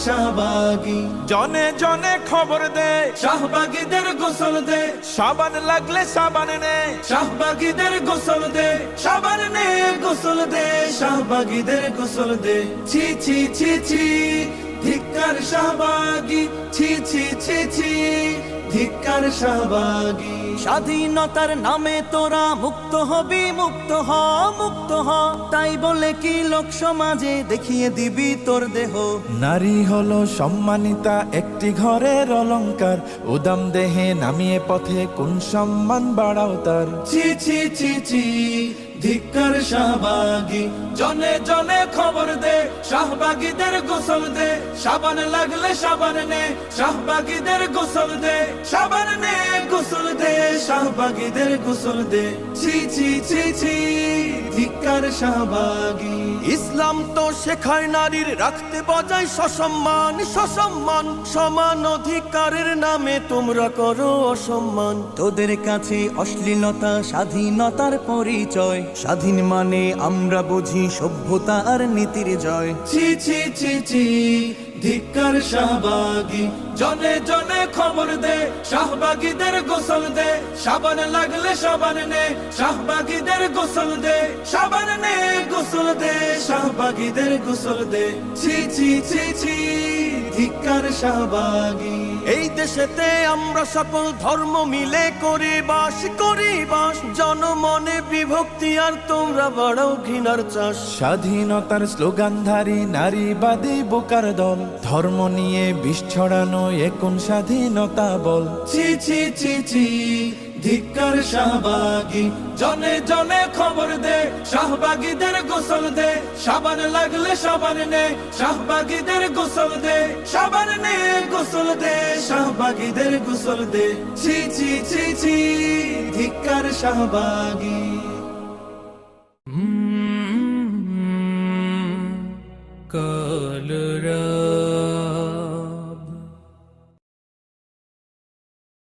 শাহবাগী। জনে জনে খবর দে, শাহবাগীদের গোসল দে, সাবান লাগলে সাবান নে, শাহবাগীদের গোসল দে, সাবান নে গোসল দে, শাহবাগীদের গোসল দে। ছি ছি ছি ছি ধিক্কার শাহবাগী, ছি ছি ছি ছি ধিক্কার শাহবাগী। স্বাধীনতার নামে তোরা মুক্ত হবি, মুক্ত হ, মুক্ত হ, তাই বলে কি লোক সমাজে দেখিয়ে দিবি তোর দেহ। নারী হলো সম্মানিতা একটি ঘরের অলংকার, উদাম দেহে নামিয়ে পথে কোন সম্মান বাড়াও তার। ছি ছি ছি ছি ধিক্কার শাহবাগী। জনে জনে খবর দে, শাহবাগীদের গোসল দে, সাবান লাগলে সাবান নে, শাহবাগীদের গোসল দে, সাবান নে গোসল দে, শাহবাগীদের গোসল দে। ছি ছি ছি ছি ধিক্কার শাহবাগী। ইসলাম তো শেখায় নারীর রাখতে বজায় সসম্মান, সসম্মান, সমান অধিকারের নামে তোমরা করো অসম্মান। তোদের কাছে অশ্লীলতা স্বাধীনতার পরিচয়, স্বাধীন মানে আমরা বুঝি সভ্যতা আর নীতির জয়। ছি ছি ছি ছি ধিক্কার শাহবাগী। জনে জনে খবর দে, শাহবাগীদের গোসল দে, সাবান লাগলে সাবান নে, শাহবাগীদের গোসল দে, সাবান নে গোসল দে, শাহবাগীদের গোসল দে। ছি ছি ছি ছি ধিক্কার শাহবাগী। এই দেশেতে আমরা সকল ধর্ম মিলে করি বাস, করি বাস, জনমনে বিভক্তি আর তোমরা বাড়াও ঘৃণার চাষ। স্বাধীনতার স্লোগানধারী নারীবাদী বোকার দল, ধর্ম নিয়ে বিষ ছড়ানো কোন স্বাধীনতা বল। ছি ছি ছি ছি ধিক্কার শাহবাগী। জনে জনে খবর দে, শাহবাগীদের গোসল দে, সাবান লাগলে সাবান নে, শাহবাগীদের গোসল দে, সাবান নে গোসল দে, শাহবাগীদের গোসল দে। ছি ছি ছি ছি ধিক্কার শাহবাগী।